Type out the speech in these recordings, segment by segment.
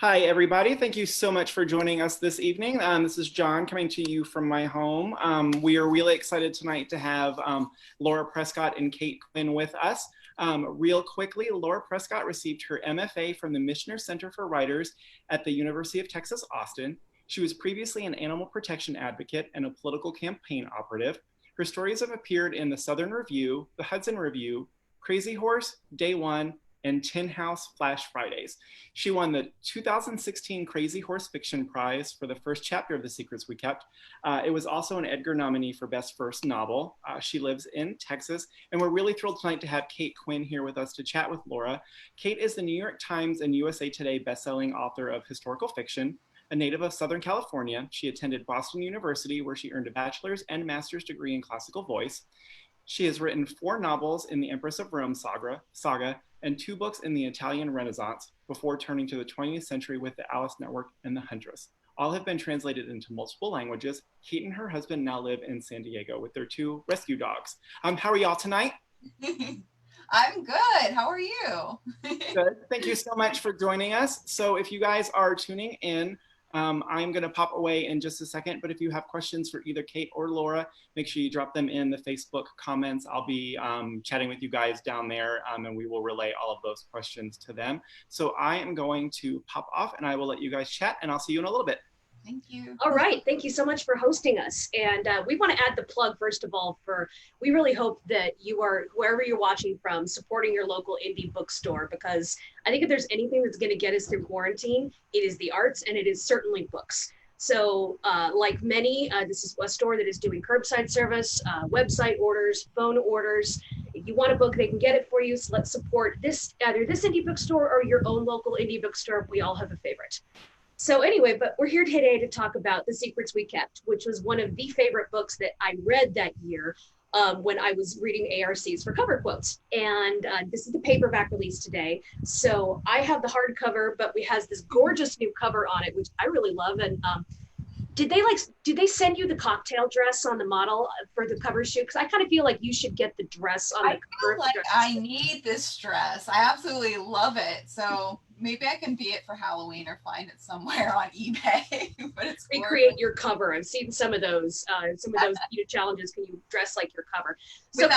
Hi, everybody. Thank you so much for joining us this evening. This is John coming to you from my home. We are really excited tonight to have Lara Prescott and Kate Quinn with us. Real quickly, Lara Prescott received her MFA from the Michener Center for Writers at the University of Texas, Austin. She was previously an animal protection advocate and a political campaign operative. Her stories have appeared in the Southern Review, the Hudson Review, Crazy Horse, Day One, and Tin House Flash Fridays. She won the 2016 Crazy Horse Fiction Prize for the first chapter of The Secrets We Kept. It was also an Edgar nominee for Best First Novel. She lives in Texas, and we're really thrilled tonight to have Kate Quinn here with us to chat with Lara. Kate is the New York Times and USA Today bestselling author of historical fiction. A native of Southern California, she attended Boston University, where she earned a bachelor's and master's degree in classical voice. She has written 4 novels in the Empress of Rome saga and 2 books in the Italian Renaissance before turning to the 20th century with the Alice Network and The Huntress. All have been translated into multiple languages. Kate and her husband now live in San Diego with their 2 rescue dogs. How are y'all tonight? I'm good. How are you? Good. Thank you so much for joining us. So if you guys are tuning in, I'm going to pop away in just a second, but if you have questions for either Kate or Lara, make sure you drop them in the Facebook comments. I'll be chatting with you guys down there, and we will relay all of those questions to them. So I am going to pop off, and I will let you guys chat, and I'll see you in a little bit. Thank you. All right. Thank you so much for hosting us. And we want to add the plug, first of all, we really hope that you are, wherever you're watching from, supporting your local indie bookstore, because I think if there's anything that's going to get us through quarantine, it is the arts, and it is certainly books. So like many, this is a store that is doing curbside service, website orders, phone orders. If you want a book, they can get it for you. So let's support this, either this indie bookstore or your own local indie bookstore. We all have a favorite. So anyway, but we're here today to talk about The Secrets We Kept, which was one of the favorite books that I read that year when I was reading ARCs for cover quotes. And this is the paperback release today. So I have the hardcover, but it has this gorgeous new cover on it, which I really love. And did they send you the cocktail dress on the model for the cover shoot? Because I kind of feel like you should get the dress on the cover. I feel like I need this dress. I absolutely love it. So maybe I can be it for Halloween or find it somewhere on eBay. But it's recreate your cover. I've seen some of those challenges. Can you dress like your cover? So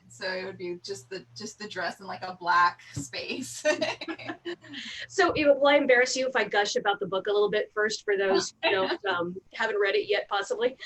so it would be just the dress in like a black space. So will I embarrass you if I gush about the book a little bit first for those who haven't read it yet, possibly?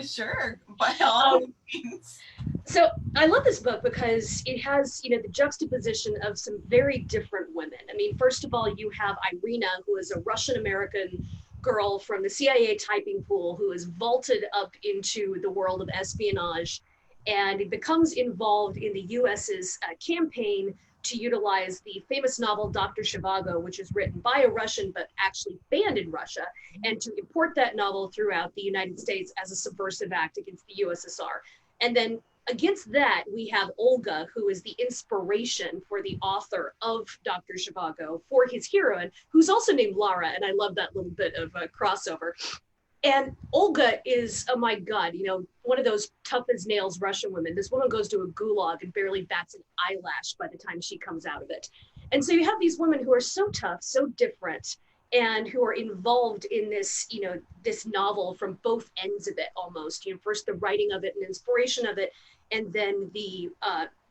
Sure, by all means. So I love this book because it has, the juxtaposition of some very different women. I mean, first of all, you have Irina, who is a Russian-American girl from the CIA typing pool who is vaulted up into the world of espionage and becomes involved in the US's campaign to utilize the famous novel Dr. Zhivago, which is written by a Russian but actually banned in Russia, and to import that novel throughout the United States as a subversive act against the USSR. And then against that, we have Olga, who is the inspiration for the author of Dr. Zhivago for his heroine, who's also named Lara, and I love that little bit of a crossover. And Olga is, oh my God, one of those tough as nails Russian women. This woman goes to a gulag and barely bats an eyelash by the time she comes out of it. And so you have these women who are so tough, so different, and who are involved in this, this novel from both ends of it almost. First the writing of it and inspiration of it, and then the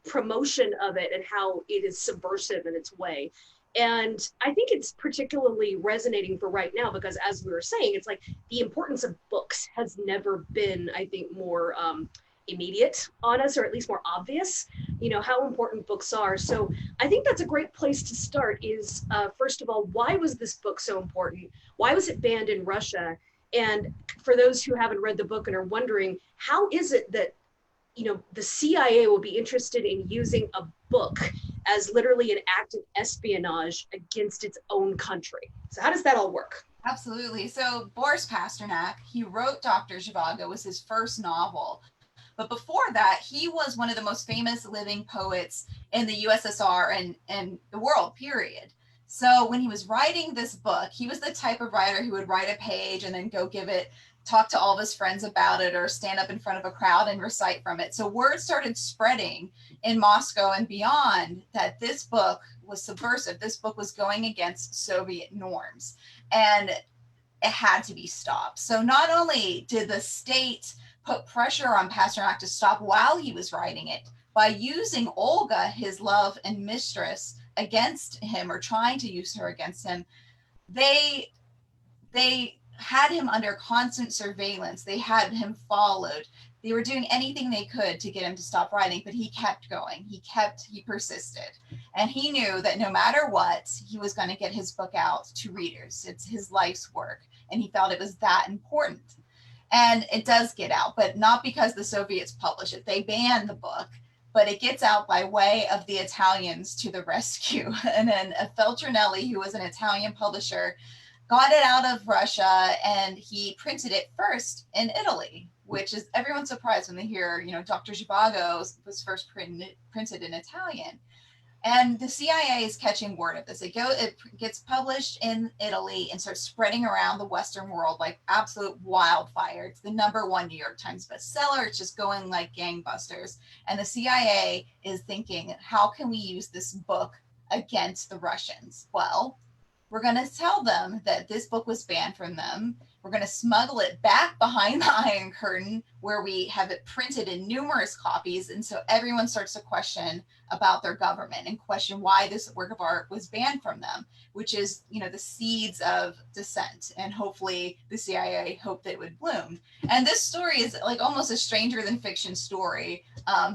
promotion of it and how it is subversive in its way. And I think it's particularly resonating for right now because, as we were saying, it's like the importance of books has never been, I think, more immediate on us, or at least more obvious, how important books are. So I think that's a great place to start is, first of all, why was this book so important? Why was it banned in Russia? And for those who haven't read the book and are wondering, how is it that the CIA will be interested in using a book as literally an act of espionage against its own country? So how does that all work? Absolutely. So Boris Pasternak, he wrote Dr. Zhivago, was his first novel. But before that, he was one of the most famous living poets in the USSR and the world, period. So when he was writing this book, he was the type of writer who would write a page and then go give it talk to all of his friends about it or stand up in front of a crowd and recite from it. So word started spreading in Moscow and beyond that this book was subversive. This book was going against Soviet norms, and it had to be stopped. So not only did the state put pressure on Pasternak to stop while he was writing it, by using Olga, his love and mistress, against him, or trying to use her against him, they had him under constant surveillance. They had him followed. They were doing anything they could to get him to stop writing, but he kept going. He persisted. And he knew that no matter what, he was going to get his book out to readers. It's his life's work. And he felt it was that important. And it does get out, but not because the Soviets publish it. They ban the book, but it gets out by way of the Italians to the rescue. And then Feltrinelli, who was an Italian publisher, got it out of Russia, and he printed it first in Italy, which is everyone's surprised when they hear, Dr. Zhivago was first printed in Italian. And the CIA is catching word of this. It gets published in Italy and starts spreading around the Western world like absolute wildfire. It's the #1 New York Times bestseller. It's just going like gangbusters. And the CIA is thinking, how can we use this book against the Russians? Well, we're going to tell them that this book was banned from them. We're going to smuggle it back behind the Iron Curtain, where we have it printed in numerous copies. And so everyone starts to question about their government and question why this work of art was banned from them, which is, the seeds of dissent. And hopefully the CIA hoped that it would bloom. And this story is like almost a stranger than fiction story.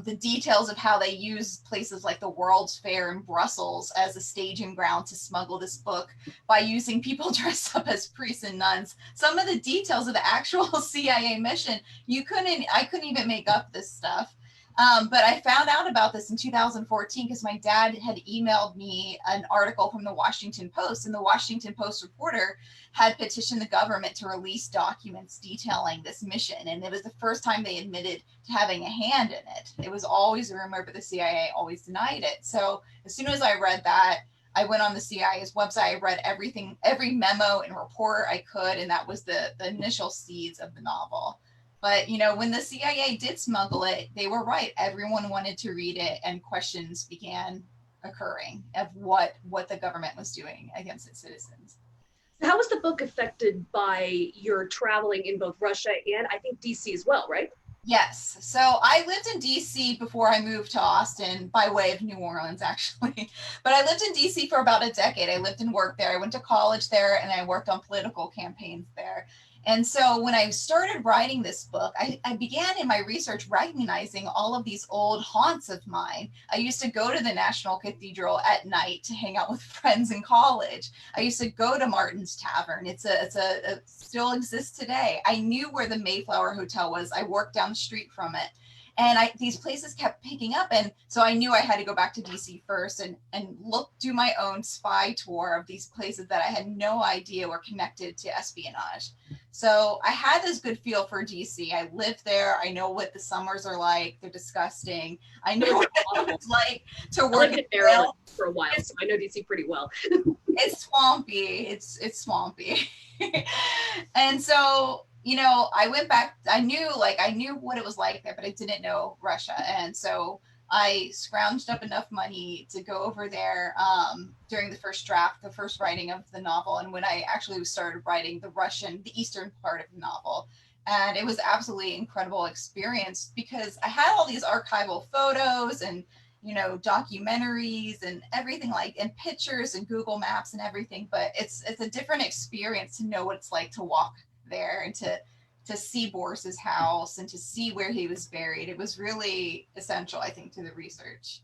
The details of how they use places like the World's Fair in Brussels as a staging ground to smuggle this book by using people dressed up as priests and nuns. Some of the details of the actual CIA mission, I couldn't even make up this stuff. But I found out about this in 2014 because my dad had emailed me an article from the Washington Post, and the Washington Post reporter had petitioned the government to release documents detailing this mission. And it was the first time they admitted to having a hand in it. It was always a rumor, but the CIA always denied it. So as soon as I read that, I went on the CIA's website, I read everything, every memo and report I could, and that was the initial seeds of the novel. But, when the CIA did smuggle it, they were right. Everyone wanted to read it, and questions began occurring of what the government was doing against its citizens. How was the book affected by your traveling in both Russia and I think DC as well, right? Yes. So I lived in DC before I moved to Austin, by way of New Orleans, actually. But I lived in DC for about a decade. I lived and worked there. I went to college there, and I worked on political campaigns there. And so when I started writing this book, I began in my research recognizing all of these old haunts of mine. I used to go to the National Cathedral at night to hang out with friends in college. I used to go to Martin's Tavern. It still exists today. I knew where the Mayflower Hotel was. I worked down the street from it. And these places kept picking up. And so I knew I had to go back to DC first and do my own spy tour of these places that I had no idea were connected to espionage. So I had this good feel for DC. I lived there. I know what the summers are like. They're disgusting. I know what it's like to work in Maryland for a while, so I know DC pretty well. It's swampy. It's swampy. And so, I went back, I knew what it was like there, but I didn't know Russia. And so I scrounged up enough money to go over there during the first draft, the first writing of the novel. And when I actually started writing the eastern part of the novel. And it was absolutely incredible experience because I had all these archival photos and, documentaries and everything and pictures and Google Maps and everything. But it's a different experience to know what it's like to walk there and to see Boris's house and to see where he was buried. It was really essential, I think, to the research.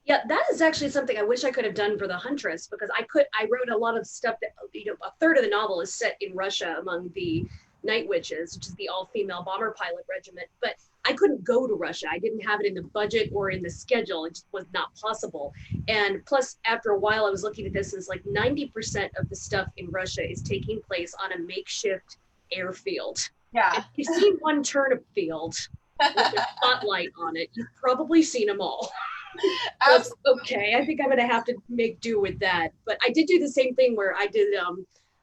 Yeah, that is actually something I wish I could have done for The Huntress, because I wrote a lot of stuff that, a third of the novel is set in Russia among the Night Witches, which is the all-female bomber pilot regiment, but I couldn't go to Russia. I didn't have it in the budget or in the schedule. It just was not possible. And plus, after a while, I was looking at this, and it's like 90% of the stuff in Russia is taking place on a makeshift airfield. Yeah. If you've seen one turnip field with a spotlight on it, you've probably seen them all. Okay, I think I'm going to have to make do with that. But I did do the same thing where I did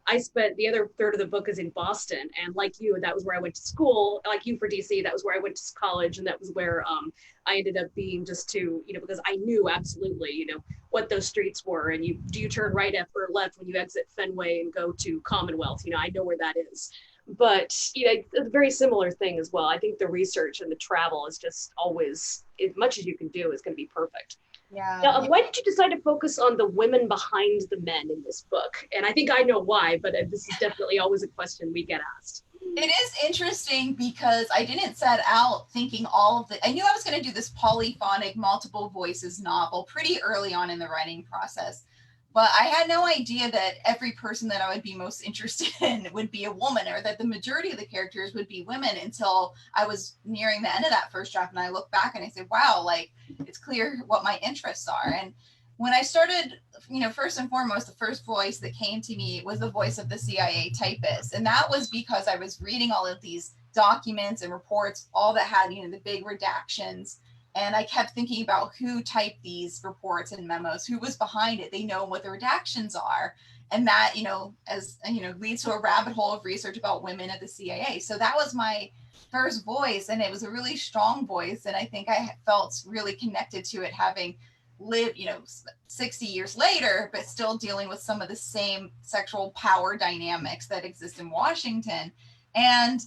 I spent the other third of the book is in Boston, and like you, that was where I went to school. Like you for DC, that was where I went to college, and that was where I ended up being just to, because I knew absolutely, what those streets were. And do you turn right or left when you exit Fenway and go to Commonwealth? I know where that is. But it's a very similar thing as well. I think the research and the travel is just always, as much as you can do, is going to be perfect. Yeah. Now, why did you decide to focus on the women behind the men in this book? And I think I know why, but this is definitely always a question we get asked. It is interesting because I didn't set out thinking I knew I was going to do this polyphonic, multiple voices novel pretty early on in the writing process. But I had no idea that every person that I would be most interested in would be a woman, or that the majority of the characters would be women, until I was nearing the end of that first draft. And I look back and I say, wow, like, it's clear what my interests are. And when I started, first and foremost, the first voice that came to me was the voice of the CIA typist. And that was because I was reading all of these documents and reports, all that had, the big redactions. And I kept thinking about who typed these reports and memos, who was behind it. They know what the redactions are. And that, leads to a rabbit hole of research about women at the CIA. So that was my first voice. And it was a really strong voice. And I think I felt really connected to it, having lived, 60 years later, but still dealing with some of the same sexual power dynamics that exist in Washington. And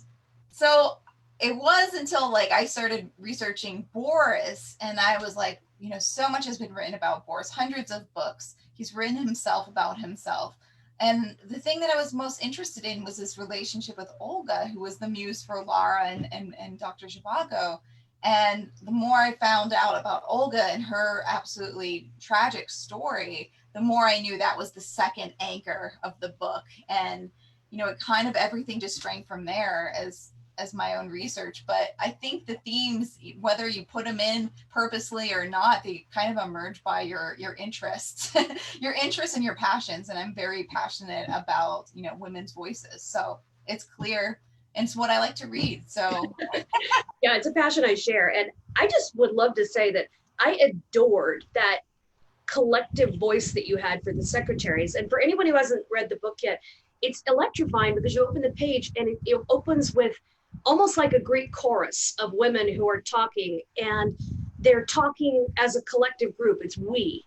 so it was until I started researching Boris, and I was like, so much has been written about Boris, hundreds of books. He's written himself about himself. And the thing that I was most interested in was this relationship with Olga, who was the muse for Lara and Dr. Zhivago. And the more I found out about Olga and her absolutely tragic story, the more I knew that was the second anchor of the book. And, it kind of everything just sprang from there as my own research. But I think the themes, whether you put them in purposely or not, they kind of emerge by your interests, your interests and your passions. And I'm very passionate about, women's voices. So it's clear. And it's what I like to read. So yeah, it's a passion I share. And I just would love to say that I adored that collective voice that you had for the secretaries. And for anyone who hasn't read the book yet, it's electrifying because you open the page and it opens with almost like a Greek chorus of women who are talking, and they're talking as a collective group. It's we,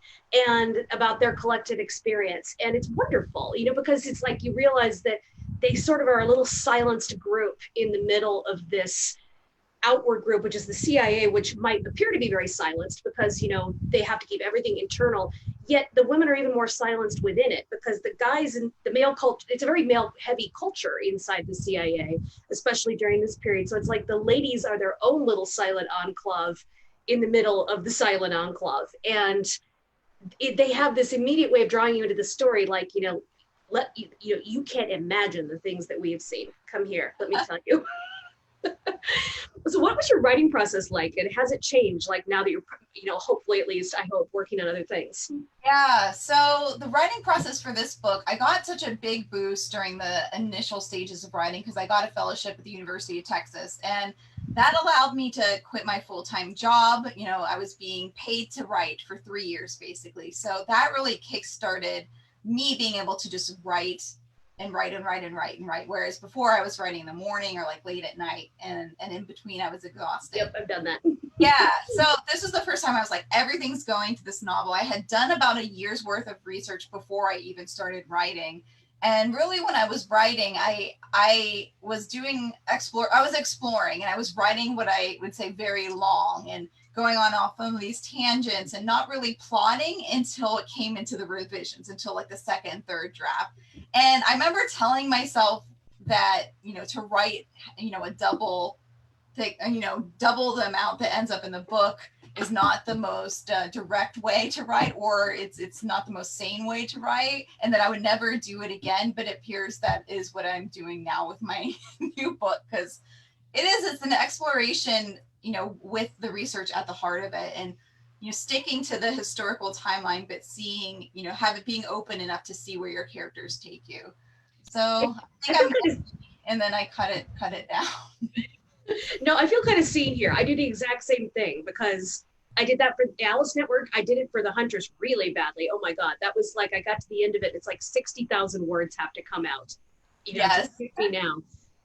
and about their collective experience. And it's wonderful, because it's like you realize that they sort of are a little silenced group in the middle of this outward group, which is the CIA, which might appear to be very silenced because, they have to keep everything internal. Yet the women are even more silenced within it because the guys in the male culture, it's a very male heavy culture inside the CIA, especially during this period. So it's like the ladies are their own little silent enclave in the middle of the silent enclave. And they have this immediate way of drawing you into the story. Like, you can't imagine the things that we have seen. Come here, let me tell you. So what was your writing process like, and has it changed now that you're hopefully, at least I hope, working on other things? Yeah, so the writing process for this book, I got such a big boost during the initial stages of writing because I got a fellowship at the University of Texas, and that allowed me to quit my full-time job. I was being paid to write for 3 years basically, so that really kickstarted me being able to just write and write and write and write and write. Whereas before I was writing in the morning or late at night, and in between I was exhausted. Yep, I've done that. Yeah. So this was the first time I was like, everything's going to this novel. I had done about a year's worth of research before I even started writing. And really when I was writing, I was exploring, and I was writing what I would say very long and going on off of these tangents and not really plotting until it came into the revisions, until the second and third draft. And I remember telling myself that, to write, a double the amount that ends up in the book is not the most direct way to write, or it's not the most sane way to write, and that I would never do it again. But it appears that is what I'm doing now with my new book, because it's an exploration, with the research at the heart of it, and sticking to the historical timeline, but seeing, have it being open enough to see where your characters take you. So I think and then I cut it down. No, I feel kind of seen here. I do the exact same thing because I did that for the Alice Network. I did it for the Hunters really badly. Oh my God. That was like, I got to the end of it. It's like 60,000 words have to come out. Yes. Just pick me now.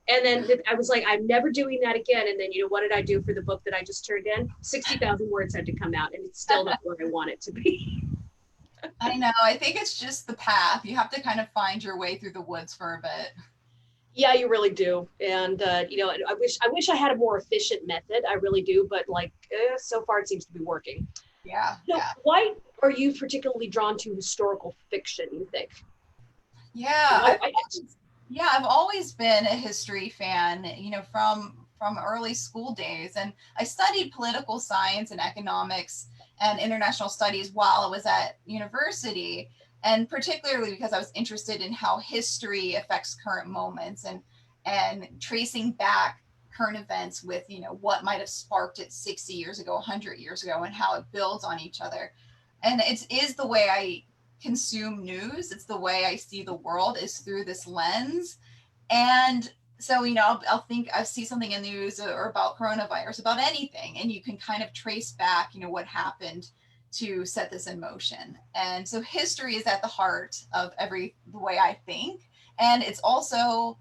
And then I was like, I'm never doing that again. And then, what did I do for the book that I just turned in? 60,000 words had to come out, and it's still not where I want it to be. I know. I think it's just the path. You have to kind of find your way through the woods for a bit. Yeah, you really do. And, I wish I had a more efficient method. I really do. But so far it seems to be working. Yeah. So why are you particularly drawn to historical fiction, you think? Yeah. I've always been a history fan, from early school days. And I studied political science and economics and international studies while I was at university. And particularly because I was interested in how history affects current moments and tracing back current events with, what might have sparked it 60 years ago, 100 years ago, and how it builds on each other. And it is the way I consume news. It's the way I see the world, is through this lens. And so, I'll see something in the news or about coronavirus, about anything, and you can kind of trace back, what happened to set this in motion. And so history is at the heart of the way I think. And it's also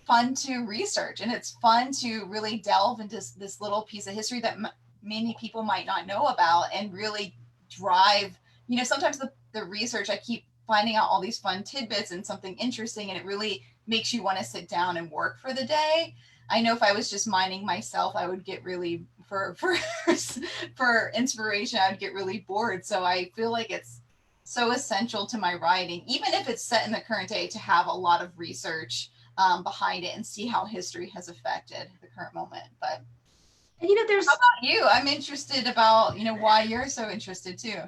fun to research, and it's fun to really delve into this little piece of history that many people might not know about, and really drive, sometimes the research, I keep finding out all these fun tidbits and something interesting, and it really makes you want to sit down and work for the day. I know if I was just minding myself, I would get really, for inspiration, I would get really bored. So I feel like it's so essential to my writing, even if it's set in the current day, to have a lot of research behind it and see how history has affected the current moment. But there's, how about you? I'm interested about, why you're so interested too.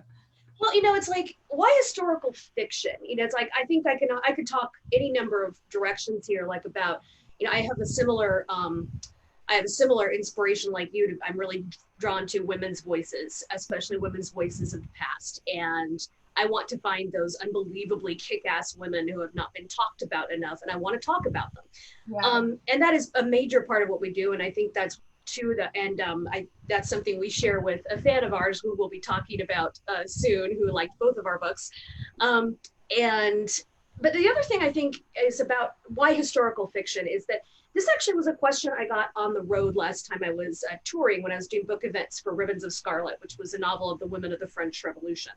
Well, it's like, why historical fiction? It's like, I think I could talk any number of directions here, like about, I have a similar inspiration like you. I'm really drawn to women's voices, especially women's voices of the past. And I want to find those unbelievably kick-ass women who have not been talked about enough, and I want to talk about them. Yeah. And that is a major part of what we do. And I think that's that's something we share with a fan of ours who we'll be talking about soon, who liked both of our books. But the other thing I think is about why historical fiction is that this actually was a question I got on the road last time I was touring, when I was doing book events for Ribbons of Scarlet, which was a novel of the women of the French Revolution.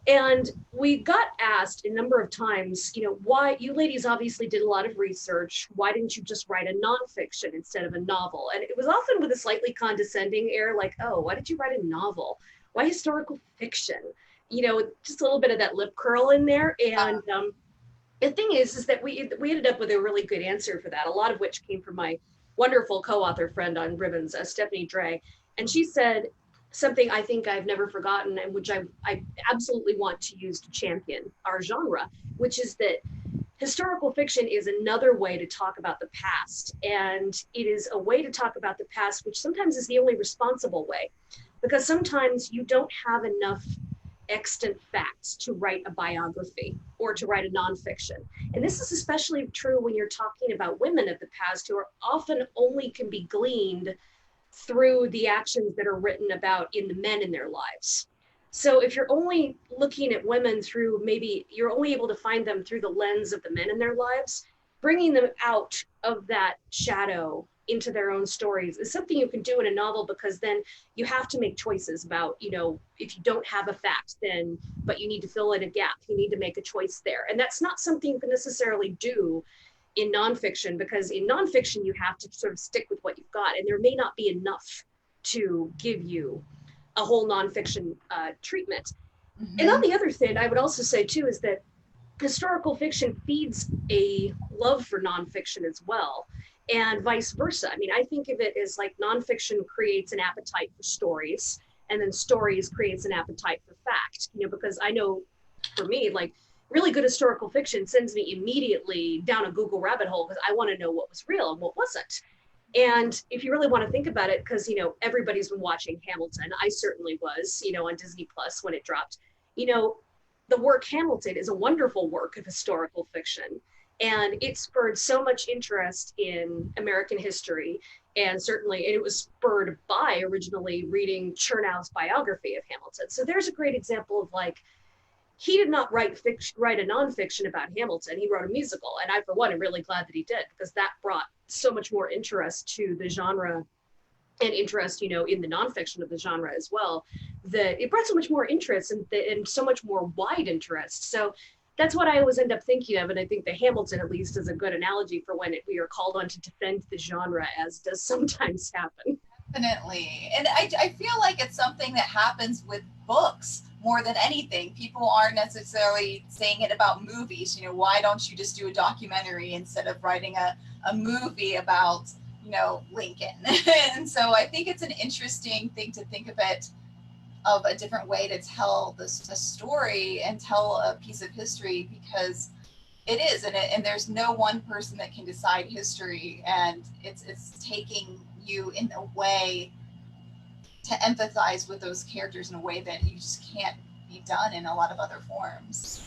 And we got asked a number of times, why you ladies obviously did a lot of research. Why didn't you just write a nonfiction instead of a novel? And it was often with a slightly condescending air, like, oh, why did you write a novel? Why historical fiction? Just a little bit of that lip curl in there. And the thing is that we ended up with a really good answer for that, a lot of which came from my wonderful co-author friend on Ribbons, Stephanie Dre. And she said something I think I've never forgotten, and which I absolutely want to use to champion our genre, which is that historical fiction is another way to talk about the past. And it is a way to talk about the past, which sometimes is the only responsible way, because sometimes you don't have enough extant facts to write a biography or to write a nonfiction. And this is especially true when you're talking about women of the past, who are often only can be gleaned through the actions that are written about in the men in their lives. So if you're only looking at women through, maybe you're only able to find them through the lens of the men in their lives, bringing them out of that shadow into their own stories is something you can do in a novel, because then you have to make choices about, if you don't have a fact, but you need to fill in a gap, you need to make a choice there. And that's not something you can necessarily do in nonfiction, because in nonfiction, you have to sort of stick with what you've got, and there may not be enough to give you a whole nonfiction treatment. Mm-hmm. And on the other thing, I would also say too, is that historical fiction feeds a love for nonfiction as well, and vice versa. I mean, I think of it as like nonfiction creates an appetite for stories, and then stories creates an appetite for fact, because I know for me, like, really good historical fiction sends me immediately down a Google rabbit hole, because I want to know what was real and what wasn't. And if you really want to think about it, because, everybody's been watching Hamilton, I certainly was, on Disney Plus when it dropped, the work Hamilton is a wonderful work of historical fiction. And it spurred so much interest in American history. And certainly, it was spurred by originally reading Chernow's biography of Hamilton. So there's a great example of like, he did not write a nonfiction about Hamilton. He wrote a musical. And I, for one, am really glad that he did, because that brought so much more interest to the genre and interest, you know, in the nonfiction of the genre as well, that it brought so much more interest and so much more wide interest. So that's what I always end up thinking of. And I think the Hamilton, at least, is a good analogy for when we are called on to defend the genre, as does sometimes happen. Definitely. And I feel like it's something that happens with books more than anything. People aren't necessarily saying it about movies. You know, why don't you just do a documentary instead of writing a movie about, you know, Lincoln? And so I think it's an interesting thing to think of a different way to tell a story and tell a piece of history, because it is, and there's no one person that can decide history, and it's taking you in a way to empathize with those characters in a way that you just can't be done in a lot of other forms.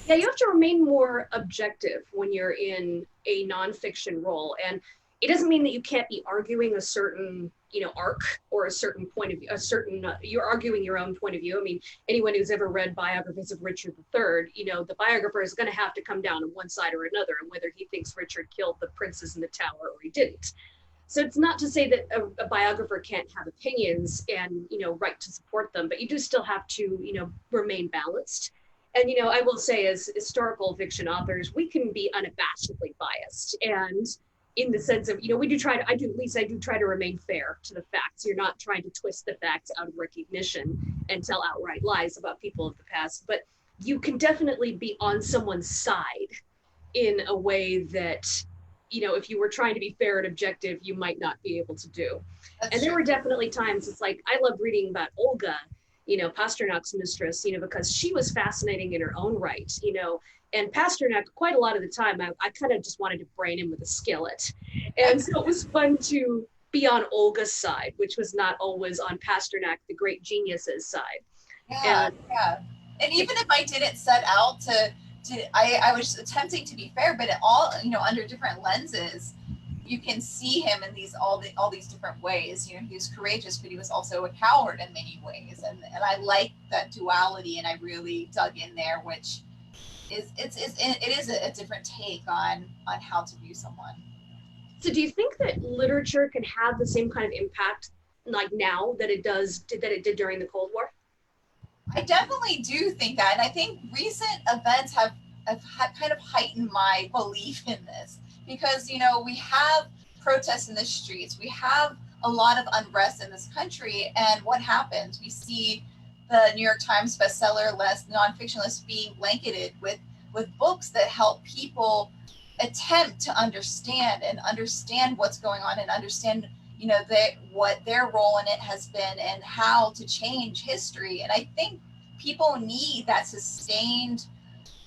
Yeah, you have to remain more objective when you're in a nonfiction role. And it doesn't mean that you can't be arguing a certain, you know, arc or a certain point of view, you're arguing your own point of view. I mean, anyone who's ever read biographies of Richard III, you know, the biographer is going to have to come down on one side or another, and whether he thinks Richard killed the princes in the tower or he didn't. So it's not to say that a biographer can't have opinions and, you know, right to support them, but you do still have to, you know, remain balanced. And, you know, I will say, as historical fiction authors, we can be unabashedly biased. And in the sense of, you know, I do try to remain fair to the facts. You're not trying to twist the facts out of recognition and tell outright lies about people of the past, but you can definitely be on someone's side in a way that, you know, if you were trying to be fair and objective, you might not be able to do. That's and there were definitely times, it's like, I love reading about Olga, you know, Pasternak's mistress, you know, because she was fascinating in her own right, you know, and Pasternak, quite a lot of the time, I kind of just wanted to brain him with a skillet. And so it was fun to be on Olga's side, which was not always on Pasternak, the great genius's side. Yeah, And even if I didn't set out I was attempting to be fair, but it all, you know, under different lenses, you can see him in all these different ways. You know, he was courageous, but he was also a coward in many ways. And I like that duality, and I really dug in there, which it is a different take on how to view someone. So do you think that literature can have the same kind of impact like now that it did during the Cold War? I definitely do think that. And I think recent events have kind of heightened my belief in this, because, you know, we have protests in the streets. We have a lot of unrest in this country. And what happens? We see the New York Times bestseller list, nonfiction list, being blanketed with books that help people attempt to understand what's going on, and understand, you know, what their role in it has been and how to change history. And I think people need that sustained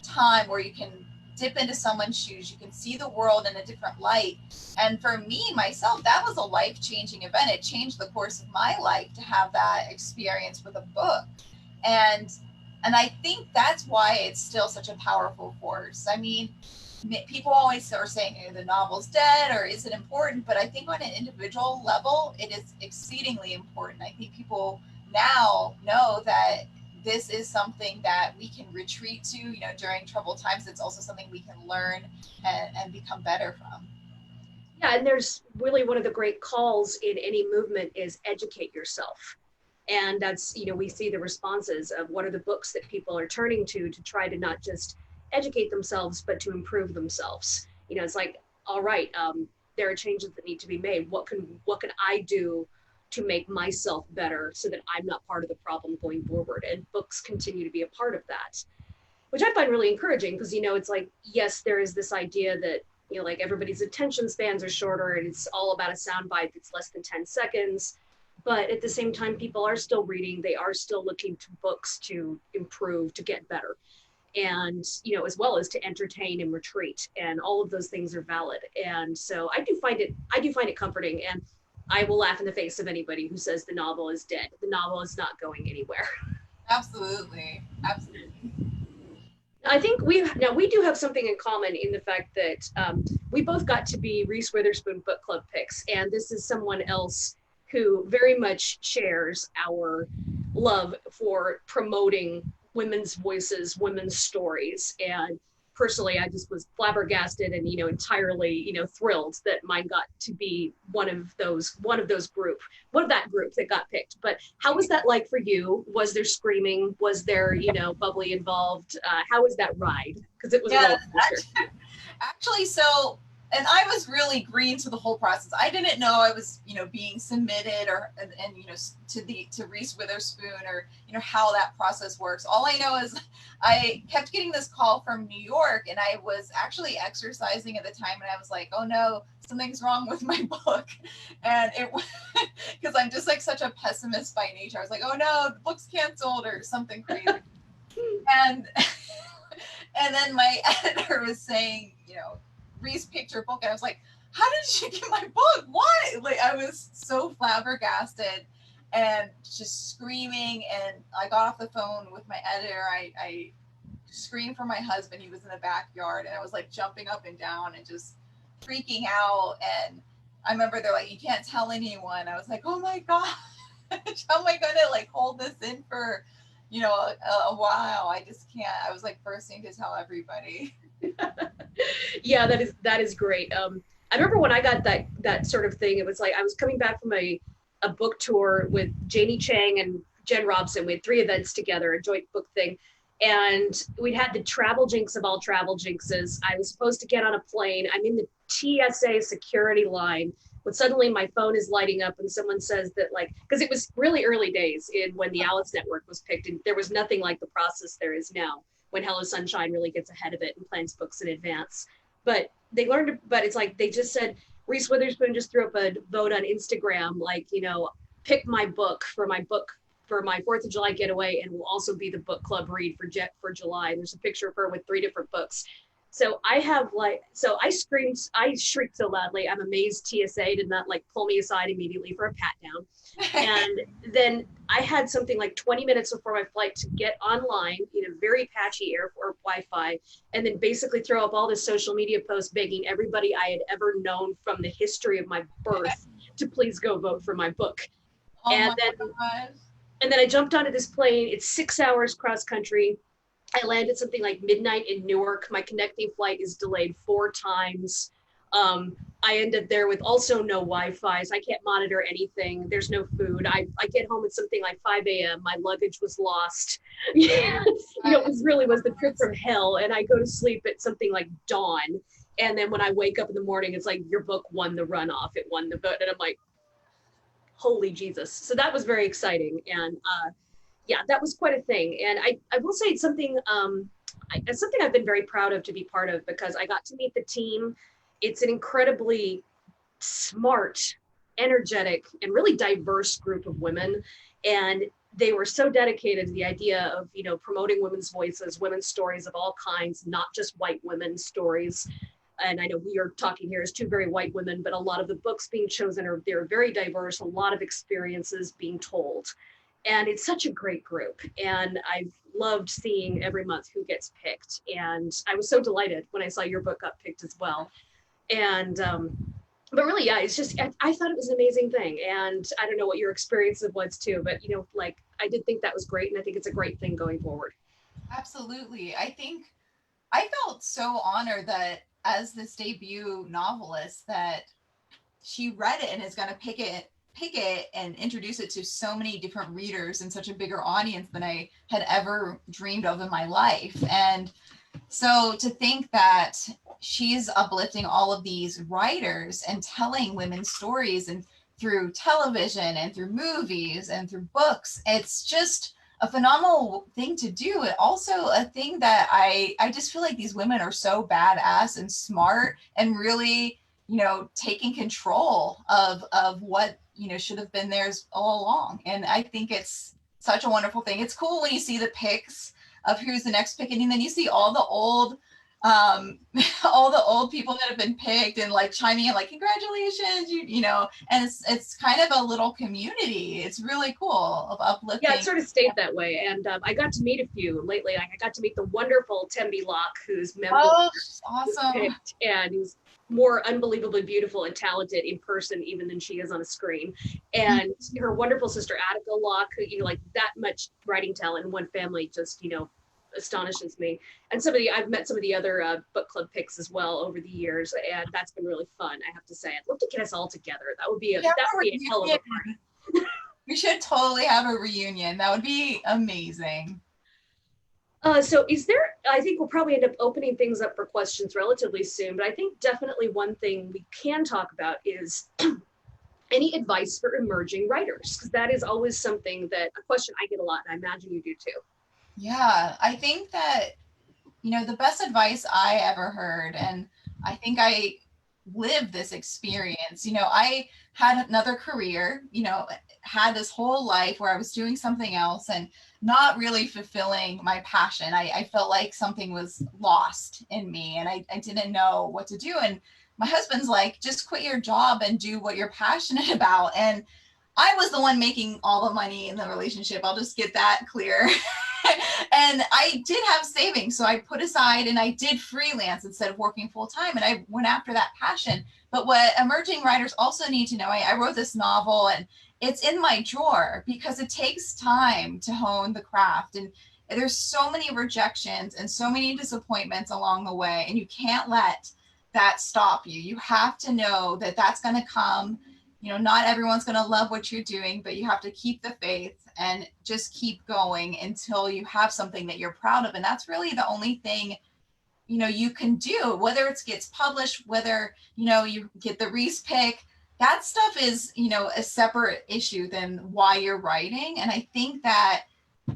time where you can dip into someone's shoes, you can see the world in a different light. And for me, myself, that was a life-changing event. It changed the course of my life to have that experience with a book. And I think that's why it's still such a powerful force. I mean, people always are saying, the novel's dead, or is it important? But I think on an individual level, it is exceedingly important. I think people now know that this is something that we can retreat to, you know, during troubled times. It's also something we can learn and become better from. Yeah, and there's really one of the great calls in any movement is educate yourself. And that's, you know, we see the responses of what are the books that people are turning to try to not just educate themselves, but to improve themselves. You know, it's like, all right, there are changes that need to be made. What can I do to make myself better so that I'm not part of the problem going forward? And books continue to be a part of that, which I find really encouraging, because, you know, it's like, yes, there is this idea that, you know, like everybody's attention spans are shorter and it's all about a soundbite that's less than 10 seconds. But at the same time, people are still reading. They are still looking to books to improve, to get better. And, you know, as well as to entertain and retreat. And all of those things are valid. And so I do find it comforting. And I will laugh in the face of anybody who says the novel is dead. The novel is not going anywhere. Absolutely. Absolutely. I think we do have something in common in the fact that we both got to be Reese Witherspoon book club picks, and this is someone else who very much shares our love for promoting women's voices, women's stories. And personally, I just was flabbergasted and entirely thrilled that mine got to be one of that group that got picked. But how was that like for you? Was there screaming? Was there bubbly involved? How was that ride? Because it was a roller coaster. Actually, so, and I was really green to the whole process. I didn't know I was, being submitted to Reese Witherspoon or, how that process works. All I know is I kept getting this call from New York, and I was actually exercising at the time, and I was like, oh no, something's wrong with my book. And it was because I'm just like such a pessimist by nature. I was like, oh no, the book's canceled or something crazy. and then my editor was saying, Reese picked her book, and I was like, how did she get my book? What? Like, I was so flabbergasted and just screaming. And I got off the phone with my editor. I screamed for my husband. He was in the backyard, and I was like jumping up and down and just freaking out. And I remember they're like, you can't tell anyone. I was like, oh my God, how am I going to like hold this in for, a while? I just can't. I was like bursting to tell everybody. Yeah, that is great. I remember when I got that sort of thing, it was like I was coming back from a book tour with Janie Chang and Jen Robson. We had 3 events together, a joint book thing. And we'd had the travel jinx of all travel jinxes. I was supposed to get on a plane. I'm in the TSA security line when suddenly my phone is lighting up and someone says that, like, because it was really early days when the Alice Network was picked, and there was nothing like the process there is now, when Hello Sunshine really gets ahead of it and plans books in advance. But it's like they just said, Reese Witherspoon just threw up a vote on Instagram, like, pick my book for my 4th of July getaway, and will also be the book club read for July. And there's a picture of her with 3 different books. So I shrieked so loudly. I'm amazed TSA did not like pull me aside immediately for a pat down. And then I had something like 20 minutes before my flight to get online in a very patchy airport Wi-Fi, and then basically throw up all this social media posts begging everybody I had ever known from the history of my birth to please go vote for my book. Oh and then I jumped onto this plane. It's 6 hours cross country. I landed something like midnight in Newark. My connecting flight is delayed 4 times. I ended there with also no Wi-Fi, so I can't monitor anything. There's no food. I get home at something like 5 a.m. My luggage was lost. It was the trip from hell. And I go to sleep at something like dawn. And then when I wake up in the morning, it's like, your book won the runoff. It won the vote. And I'm like, holy Jesus. So that was very exciting. And that was quite a thing. And I will say it's something I've been very proud of to be part of, because I got to meet the team. It's an incredibly smart, energetic, and really diverse group of women. And they were so dedicated to the idea of, promoting women's voices, women's stories of all kinds, not just white women's stories. And I know we are talking here as 2 very white women, but a lot of the books being chosen they're very diverse, a lot of experiences being told. And it's such a great group. And I've loved seeing every month who gets picked. And I was so delighted when I saw your book got picked as well. And, but really, yeah, it's just, I thought it was an amazing thing. And I don't know what your experience was too, but, I did think that was great. And I think it's a great thing going forward. Absolutely. I think I felt so honored that as this debut novelist that she read it and is going to pick it and introduce it to so many different readers and such a bigger audience than I had ever dreamed of in my life. And so to think that she's uplifting all of these writers and telling women's stories, and through television and through movies and through books, it's just a phenomenal thing to do. And also a thing that I just feel like these women are so badass and smart and really, taking control of what, should have been theirs all along. And I think it's such a wonderful thing. It's cool when you see the picks of who's the next pick, and then you see all the old all the old people that have been picked and like chiming in like, congratulations, you know, and it's kind of a little community. It's really cool of uplifting. Yeah, it sort of stayed that way. And I got to meet a few lately. I got to meet the wonderful Tembi Locke, whose memoir was awesome. picked, and who's more unbelievably beautiful and talented in person even than she is on a screen. And her wonderful sister Attica Locke, who, you know, like that much writing talent in one family just, you know, astonishes me. And I've met some of the other book club picks as well over the years, and that's been really fun, I have to say. I'd love to get us all together. That would be a hell of a party. We should totally have a reunion. That would be amazing. So I think we'll probably end up opening things up for questions relatively soon, but I think definitely one thing we can talk about is any advice for emerging writers, because that is always a question I get a lot, and I imagine you do too. Yeah, I think that, you know, the best advice I ever heard, and I think I lived this experience, you know, I had another career, you know, had this whole life where I was doing something else and not really fulfilling my passion. I felt like something was lost in me, and I didn't know what to do. And my husband's like, just quit your job and do what you're passionate about. And I was the one making all the money in the relationship. I'll just get that clear. And I did have savings, so I put aside and I did freelance instead of working full time, and I went after that passion. But what emerging writers also need to know, I wrote this novel and it's in my drawer because it takes time to hone the craft, and there's so many rejections and so many disappointments along the way, and you can't let that stop you. You have to know that that's going to come. You know, not everyone's going to love what you're doing, but you have to keep the faith and just keep going until you have something that you're proud of. And that's really the only thing, you know, you can do, whether it gets published, whether, you know, you get the Reese pick, that stuff is, you know, a separate issue than why you're writing. And I think that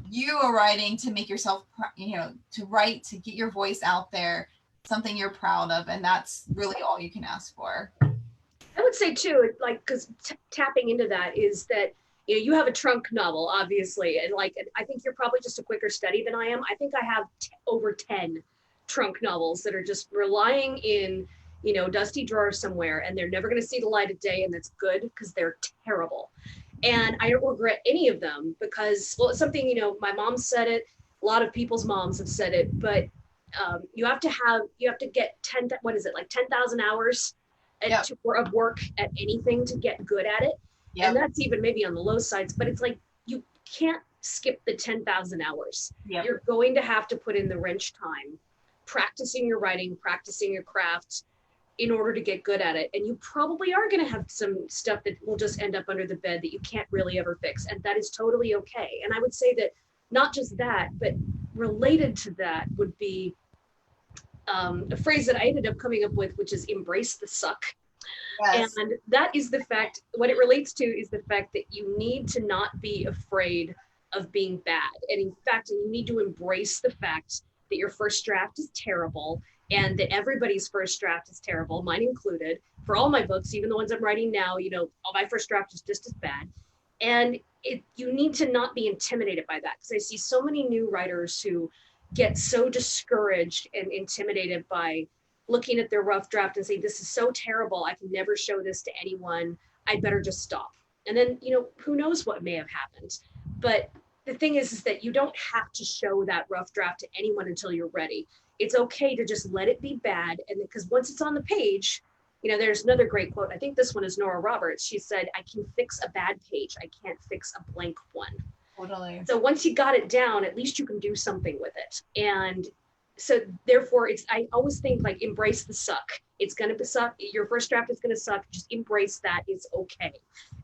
you are writing to make yourself, you know, to write, to get your voice out there, something you're proud of. And that's really all you can ask for. I would say too, like, because tapping into that is that, you know, you have a trunk novel, obviously, and like, I think you're probably just a quicker study than I am. I think I have over 10 trunk novels that are just relying in, you know, dusty drawers somewhere, and they're never going to see the light of day, and that's good because they're terrible. And I don't regret any of them because, well, it's something, you know, my mom said it, a lot of people's moms have said it, but you have to get 10,000 hours of work at anything to get good at it. Yep. And that's even maybe on the low sides, but it's like, you can't skip the 10,000 hours. Yep. You're going to have to put in the wrench time, practicing your writing, practicing your craft in order to get good at it. And you probably are going to have some stuff that will just end up under the bed that you can't really ever fix. And that is totally okay. And I would say that not just that, but related to that would be a phrase that I ended up coming up with, which is embrace the suck. Yes. And that is the fact, what it relates to is the fact that you need to not be afraid of being bad. And in fact, you need to embrace the fact that your first draft is terrible and that everybody's first draft is terrible, mine included. For all my books, even the ones I'm writing now, you know, my first draft is just as bad. And you need to not be intimidated by that, because I see so many new writers who get so discouraged and intimidated by looking at their rough draft and say, this is so terrible, I can never show this to anyone, I'd better just stop. And then, you know, who knows what may have happened. But the thing is that you don't have to show that rough draft to anyone until you're ready. It's okay to just let it be bad. And because once it's on the page, you know, there's another great quote, I think this one is Nora Roberts. She said, I can fix a bad page, I can't fix a blank one. Totally. So once you got it down, at least you can do something with it. And so therefore, I always think, like, embrace the suck. It's going to suck. Your first draft is going to suck. Just embrace that. It's okay.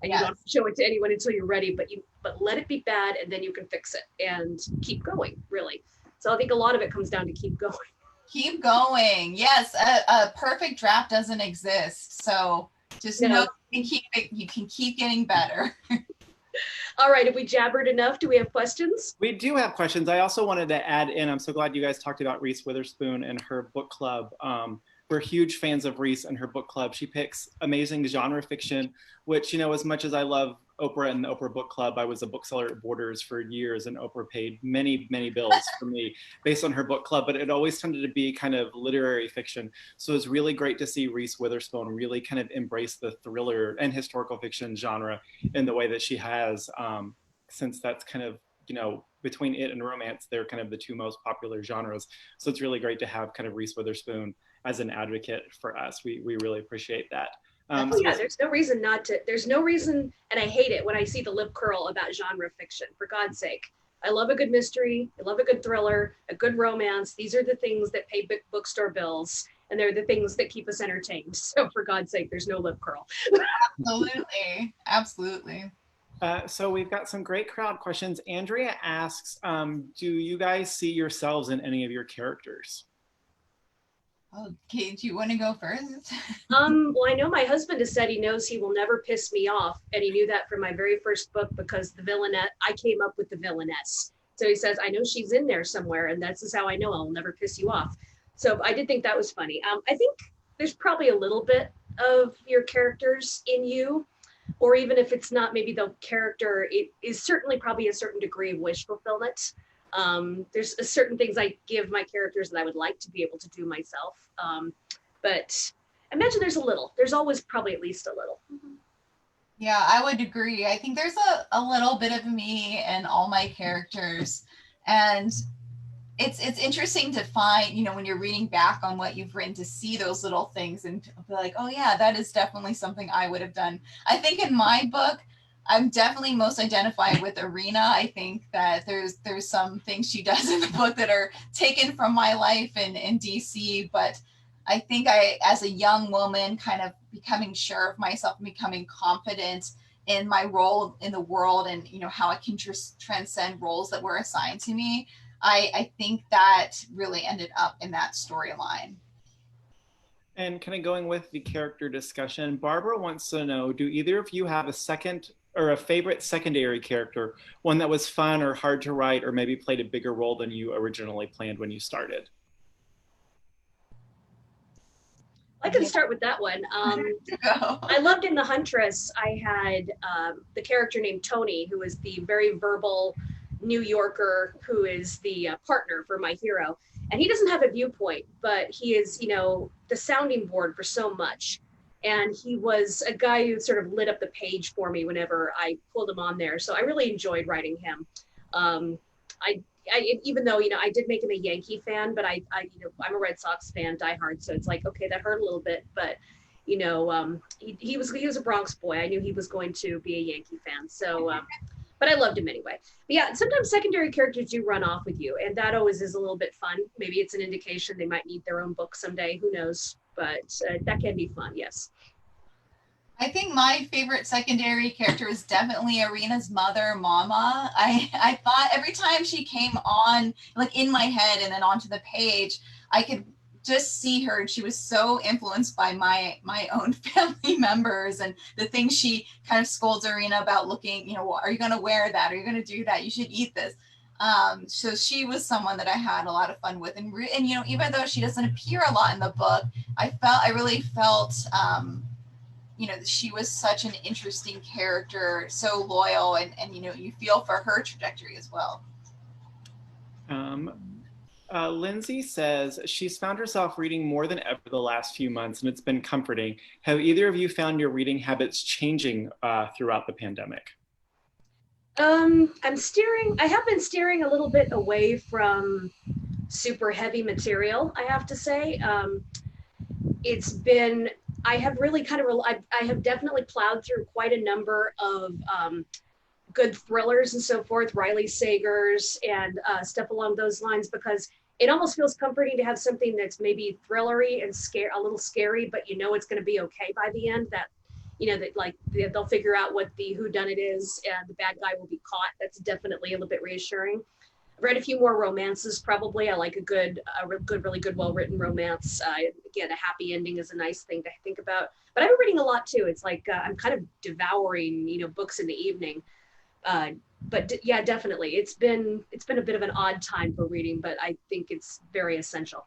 And you don't have to show it to anyone until you're ready, but let it be bad, and then you can fix it and keep going, really. So I think a lot of it comes down to keep going. Keep going. Yes, a perfect draft doesn't exist. So just know you can keep getting better. All right, have we jabbered enough? Do we have questions? We do have questions. I also wanted to add in, I'm so glad you guys talked about Reese Witherspoon and her book club. We're huge fans of Reese and her book club. She picks amazing genre fiction, which, you know, as much as I love Oprah and the Oprah Book Club. I was a bookseller at Borders for years, and Oprah paid many, many bills for me based on her book club, but it always tended to be kind of literary fiction. So it's really great to see Reese Witherspoon really kind of embrace the thriller and historical fiction genre in the way that she has, since that's kind of, you know, between it and romance, they're kind of the two most popular genres. So it's really great to have kind of Reese Witherspoon as an advocate for us. We really appreciate that. Yeah, there's no reason not to, there's no reason, and I hate it when I see the lip curl about genre fiction, for God's sake. I love a good mystery, I love a good thriller, a good romance. These are the things that pay bookstore bills, and they're the things that keep us entertained. So for God's sake, there's no lip curl. Absolutely, absolutely. So we've got some great crowd questions. Andrea asks, do you guys see yourselves in any of your characters? Okay, do you want to go first? Well, I know my husband has said he knows he will never piss me off, and he knew that from my very first book because the villainette, I came up with the villainess. So he says, I know she's in there somewhere, and that's how I know I'll never piss you off. So I did think that was funny. I think there's probably a little bit of your characters in you, or even if it's not maybe the character, it is certainly probably a certain degree of wish fulfillment. There's certain things I give my characters that I would like to be able to do myself. But I imagine there's always probably at least a little. Yeah, I would agree. I think there's a little bit of me in all my characters. And it's interesting to find, you know, when you're reading back on what you've written, to see those little things and be like, oh yeah, that is definitely something I would have done. I think in my book, I'm definitely most identified with Irina. I think that there's some things she does in the book that are taken from my life in DC, but I think I, as a young woman, kind of becoming sure of myself and becoming confident in my role in the world and, you know, how I can transcend roles that were assigned to me. I think that really ended up in that storyline. And kind of going with the character discussion, Barbara wants to know, do either of you have a second or a favorite secondary character, one that was fun or hard to write or maybe played a bigger role than you originally planned when you started? I can start with that one. I loved in The Huntress, I had the character named Tony, who is the very verbal New Yorker who is the partner for my hero. And he doesn't have a viewpoint, but he is, you know, the sounding board for so much. And he was a guy who sort of lit up the page for me whenever I pulled him on there. So I really enjoyed writing him. I even though, you know, I did make him a Yankee fan, but I you know, I'm a Red Sox fan, diehard. So it's like, okay, that hurt a little bit, but you know, he was a Bronx boy. I knew he was going to be a Yankee fan. So, but I loved him anyway. But yeah, sometimes secondary characters do run off with you, and that always is a little bit fun. Maybe it's an indication they might need their own book someday. Who knows? But that can be fun. Yes. I think my favorite secondary character is definitely Irina's mother, Mama. I thought every time she came on, like in my head and then onto the page, I could just see her, and she was so influenced by my own family members and the things she kind of scolds Irina about looking, you know, are you going to wear that? Are you going to do that? You should eat this. So she was someone that I had a lot of fun with. And you know, even though she doesn't appear a lot in the book, I really felt, you know, she was such an interesting character, so loyal, and you know, you feel for her trajectory as well. Lindsay says she's found herself reading more than ever the last few months, and it's been comforting. Have either of you found your reading habits changing throughout the pandemic? I have been steering a little bit away from super heavy material, I have to say. It's been, I have really kind of, I have definitely plowed through quite a number of good thrillers and so forth, Riley Sager's and stuff along those lines, because it almost feels comforting to have something that's maybe thrillery and a little scary, but you know it's going to be okay by the end. That, you know, that like they'll figure out what the whodunit is and the bad guy will be caught. That's definitely a little bit reassuring. I've read a few more romances, probably. I like a good, really good, well-written romance. Again, a happy ending is a nice thing to think about. But I've been reading a lot too. It's like I'm kind of devouring, you know, books in the evening. But yeah, definitely, it's been a bit of an odd time for reading, but I think it's very essential.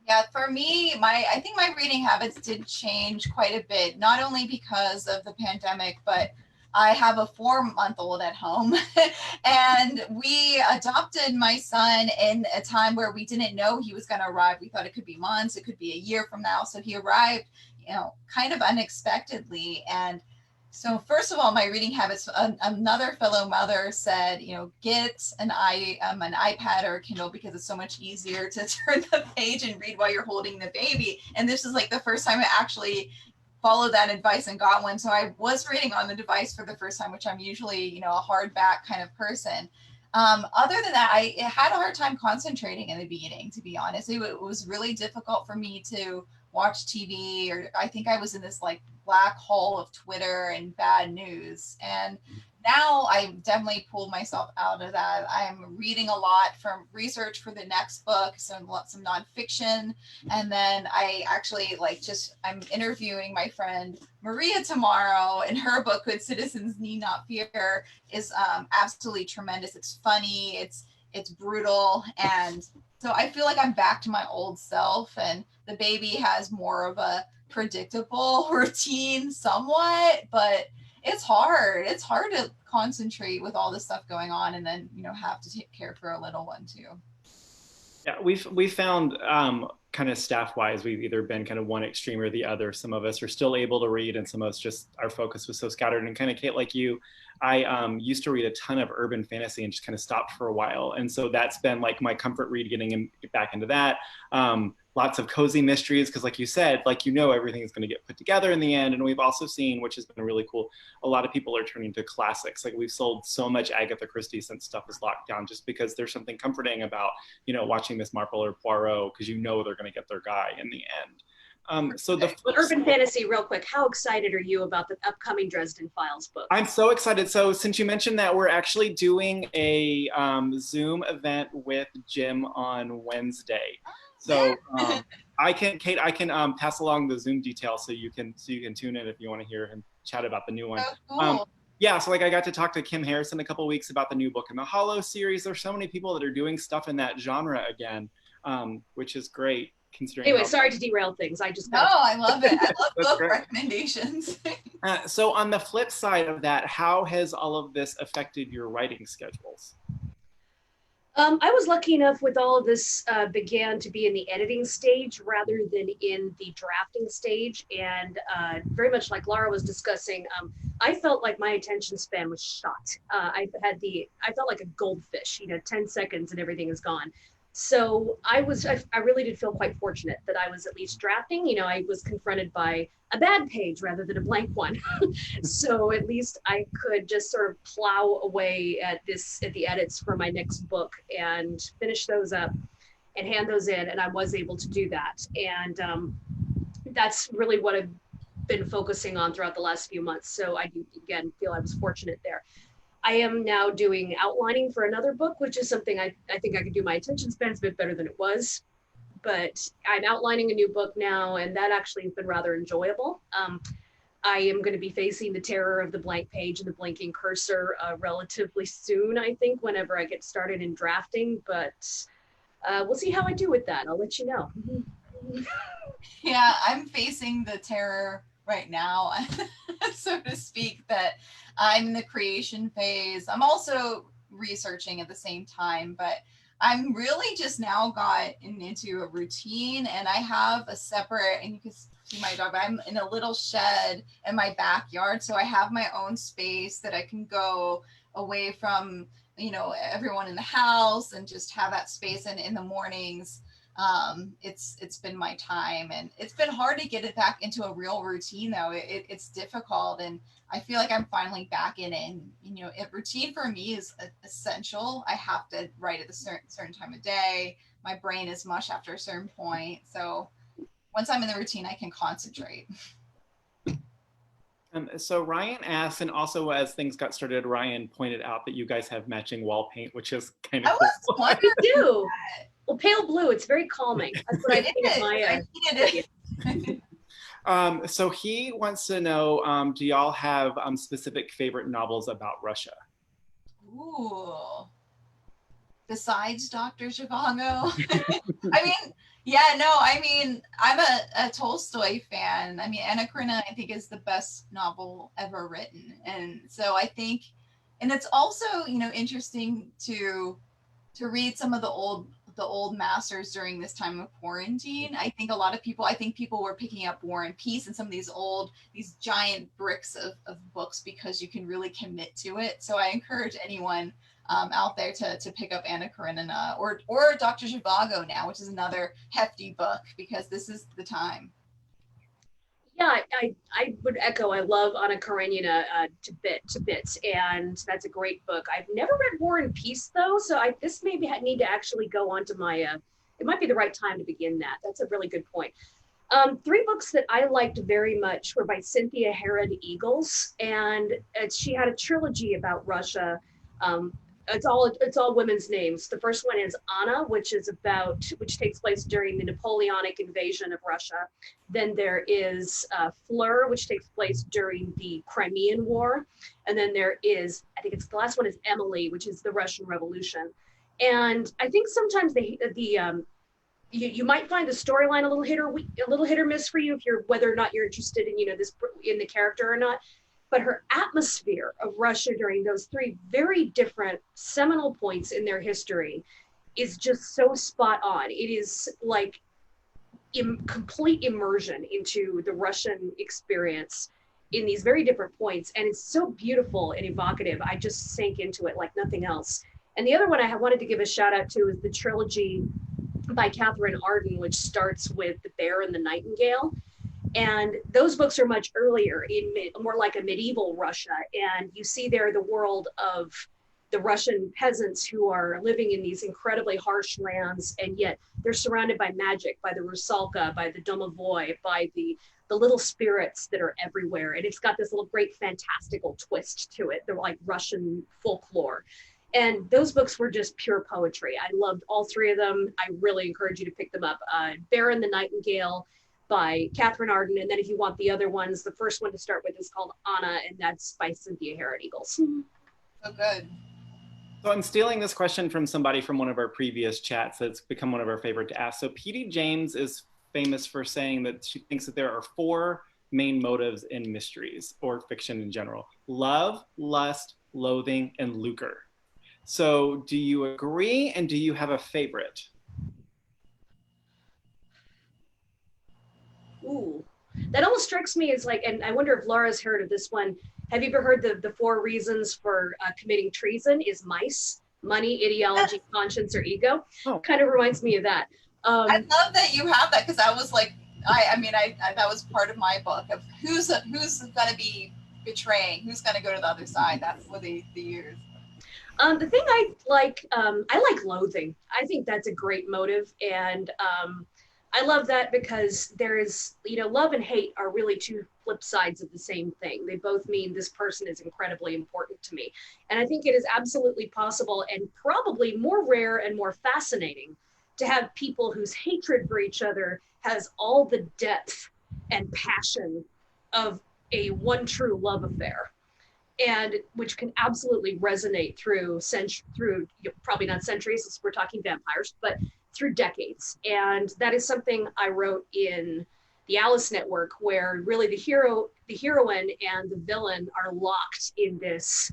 Yeah, for me, I think my reading habits did change quite a bit, not only because of the pandemic, but I have a 4-month-old at home and we adopted my son in a time where we didn't know he was going to arrive. We thought it could be months, it could be a year from now. So he arrived, kind of unexpectedly. And so first of all, my reading habits, another fellow mother said, get an iPad or a Kindle because it's so much easier to turn the page and read while you're holding the baby. And this is like the first time I actually followed that advice and got one. So I was reading on the device for the first time, which I'm usually, a hardback kind of person. Other than that, I had a hard time concentrating in the beginning, to be honest. It was really difficult for me to watch TV, or I think I was in this like black hole of Twitter and bad news. And now I definitely pulled myself out of that. I'm reading a lot from research for the next book, so some nonfiction. And then I actually I'm interviewing my friend Maria tomorrow, and her book, Good Citizens Need Not Fear, is absolutely tremendous. It's funny, it's brutal. And so I feel like I'm back to my old self, and the baby has more of a predictable routine somewhat, but it's hard. It's hard to concentrate with all this stuff going on, and then, have to take care for a little one too. Yeah, we found kind of staff wise, we've either been kind of one extreme or the other. Some of us are still able to read, and some of us just our focus was so scattered. And kind of Kate, like you, I used to read a ton of urban fantasy and just kind of stopped for a while. And so that's been like my comfort read, getting back into that. Lots of cozy mysteries, because like you said, everything is going to get put together in the end. And we've also seen, which has been really cool, a lot of people are turning to classics. Like we've sold so much Agatha Christie since stuff is locked down, just because there's something comforting about, watching Miss Marple or Poirot, because they're going to get their guy in the end. So the urban fantasy, real quick, how excited are you about the upcoming Dresden Files book? I'm so excited. So since you mentioned that, we're actually doing a Zoom event with Jim on Wednesday. So I can pass along the Zoom details so you can tune in if you want to hear him chat about the new one. Oh, cool. Yeah, so I got to talk to Kim Harrison a couple of weeks about the new book in the Hollow series. There's so many people that are doing stuff in that genre again, which is great. Anyway, sorry to derail things. I love it. I love book recommendations. So on the flip side of that, how has all of this affected your writing schedules? I was lucky enough with all of this began to be in the editing stage rather than in the drafting stage. And very much like Lara was discussing, I felt like my attention span was shot. I felt like a goldfish, 10 seconds and everything is gone. So I really did feel quite fortunate that I was at least drafting. I was confronted by a bad page rather than a blank one. So at least I could just sort of plow away at the edits for my next book and finish those up and hand those in. And I was able to do that. And that's really what I've been focusing on throughout the last few months. So I do, again, feel I was fortunate there. I am now doing outlining for another book, which is something I think I could do. My attention span's a bit better than it was, but I'm outlining a new book now, and that actually has been rather enjoyable. I am going to be facing the terror of the blank page and the blinking cursor relatively soon, I think, whenever I get started in drafting, but we'll see how I do with that. I'll let you know. Yeah, I'm facing the terror right now, so to speak, that I'm in the creation phase. I'm also researching at the same time, but I'm really just now got into a routine, and I have a separate, and you can see my dog, I'm in a little shed in my backyard. So I have my own space that I can go away from, everyone in the house, and just have that space. And in the mornings, it's been my time, and it's been hard to get it back into a real routine though. It's difficult, and I feel like I'm finally back in it. And, routine for me is essential. I have to write at a certain time of day. My brain is mush after a certain point. So once I'm in the routine, I can concentrate. So Ryan asked, and also as things got started, Ryan pointed out that you guys have matching wall paint, which is kind of cool. What do you do? Well, pale blue, it's very calming. That's what I needed it. So he wants to know, do y'all have specific favorite novels about Russia? Ooh. besides Dr. Zhivago. I mean, yeah, no, I mean, I'm a Tolstoy fan. I mean, Anna Karenina, I think, is the best novel ever written. And so I think, and it's also, you know, interesting to read some of the old masters during this time of quarantine. I think a lot of people, I think people were picking up War and Peace and some of these giant bricks of books because you can really commit to it. So I encourage anyone out there to pick up Anna Karenina or Dr. Zhivago now, which is another hefty book, because this is the time. Yeah, I would echo. I love Anna Karenina to bits, and that's a great book. I've never read War and Peace though, so this maybe need to actually go onto my. It might be the right time to begin that. That's a really good point. Three books that I liked very much were by Cynthia Herod Eagles, and she had a trilogy about Russia. It's all women's names. The first one is Anna, which takes place during the Napoleonic invasion of Russia. Then there is Fleur, which takes place during the Crimean War, and then there is, I think it's the last one is Emily, which is the Russian Revolution. And I think sometimes you might find the storyline a little hit or miss for you if you're whether or not you're interested in in the character or not. But her atmosphere of Russia during those three very different seminal points in their history is just so spot on. It is like complete immersion into the Russian experience in these very different points. And it's so beautiful and evocative. I just sank into it like nothing else. And the other one I wanted to give a shout out to is the trilogy by Catherine Arden, which starts with The Bear and the Nightingale. And those books are much earlier, more like a medieval Russia. And you see there the world of the Russian peasants who are living in these incredibly harsh lands, and yet they're surrounded by magic, by the Rusalka, by the Domovoi, by the little spirits that are everywhere. And it's got this little great fantastical twist to it. They're like Russian folklore. And those books were just pure poetry. I loved all three of them. I really encourage you to pick them up. Bear and the Nightingale by Catherine Arden. And then if you want the other ones, the first one to start with is called Anna, and that's by Cynthia Herod Eagles. So good. So I'm stealing this question from somebody from one of our previous chats that's become one of our favorite to ask. So P.D. James is famous for saying that she thinks that there are 4 main motives in mysteries or fiction in general: love, lust, loathing, and lucre. So do you agree, and do you have a favorite? Ooh, that almost strikes me as like, and I wonder if Lara's heard of this one. Have you ever heard the 4 reasons for committing treason is mice, money, ideology, conscience, or ego? Oh. Kind of reminds me of that. I love that you have that, because I was like, I mean, that was part of my book of who's going to be betraying, who's going to go to the other side. That's for the years. The thing I like loathing. I think that's a great motive, and I love that because there is, love and hate are really 2 flip sides of the same thing. They both mean this person is incredibly important to me. And I think it is absolutely possible, and probably more rare and more fascinating, to have people whose hatred for each other has all the depth and passion of a one true love affair, and which can absolutely resonate through probably not centuries, since we're talking vampires, but through decades. And that is something I wrote in the Alice Network, where really the heroine and the villain are locked in this,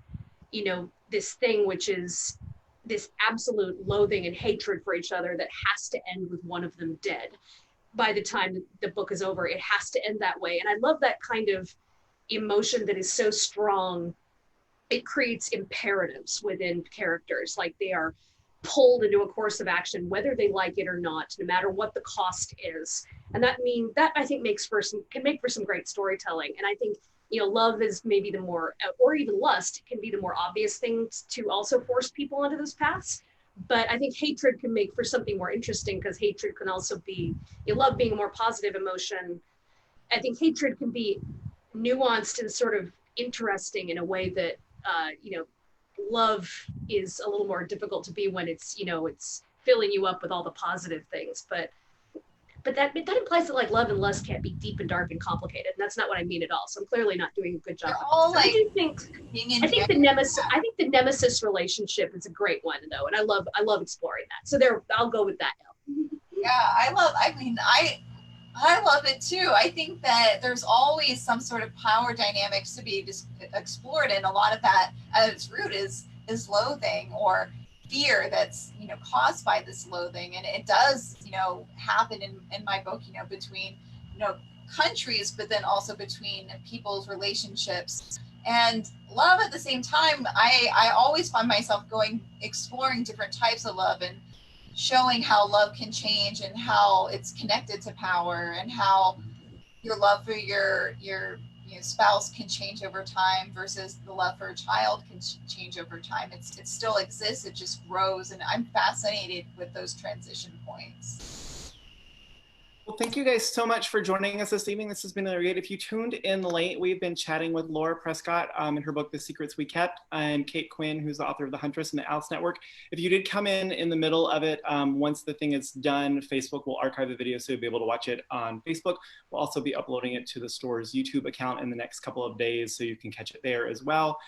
this thing, which is this absolute loathing and hatred for each other that has to end with one of them dead. By the time the book is over, it has to end that way. And I love that kind of emotion that is so strong. It creates imperatives within characters, like they are pulled into a course of action, whether they like it or not, no matter what the cost is. And that I think can make for some great storytelling. And I think, love is maybe the more, or even lust can be the more obvious thing to also force people onto those paths. But I think hatred can make for something more interesting, because hatred can also be, love being a more positive emotion. I think hatred can be nuanced and sort of interesting in a way that, love is a little more difficult to be when it's, it's filling you up with all the positive things. But but that implies that like love and lust can't be deep and dark and complicated, and that's not what I mean at all. So I'm clearly not doing a good job. They're all like I think the nemesis relationship is a great one though, and I love exploring that. So I'll go with that now. Yeah, I love it too. I think that there's always some sort of power dynamics to be explored, and a lot of that at its root is loathing or fear that's caused by this loathing. And it does happen in my book between countries, but then also between people's relationships. And love at the same time, I always find myself exploring different types of love and showing how love can change and how it's connected to power, and how your love for your spouse can change over time versus the love for a child can change over time. It still exists, it just grows, and I'm fascinated with those transition points. Well, thank you guys so much for joining us this evening. This has been really great. If you tuned in late, we've been chatting with Lara Prescott in her book, The Secrets We Kept, and Kate Quinn, who's the author of The Huntress and the Alice Network. If you did come in the middle of it, once the thing is done, Facebook will archive the video so you'll be able to watch it on Facebook. We'll also be uploading it to the store's YouTube account in the next couple of days, so you can catch it there as well.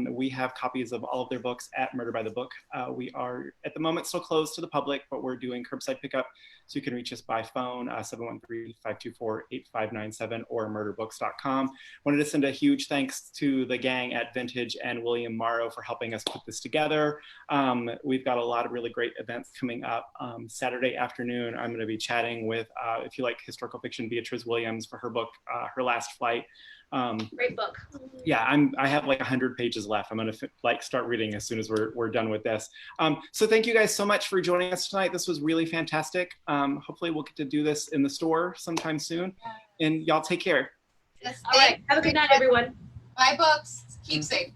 We have copies of all of their books at Murder by the Book. We are, at the moment, still closed to the public, but we're doing curbside pickup, so you can reach us by phone, 713-524-8597 or murderbooks.com. Wanted to send a huge thanks to the gang at Vintage and William Morrow for helping us put this together. We've got a lot of really great events coming up. Saturday afternoon, I'm going to be chatting with, if you like historical fiction, Beatrice Williams for her book, Her Last Flight. Great book. Yeah, I have like 100 pages left. I'm gonna start reading as soon as we're done with this. So thank you guys so much for joining us tonight. This was really fantastic. Hopefully we'll get to do this in the store sometime soon. And y'all take care. Yes, all right, have a good night, everyone. Buy books. Keep safe.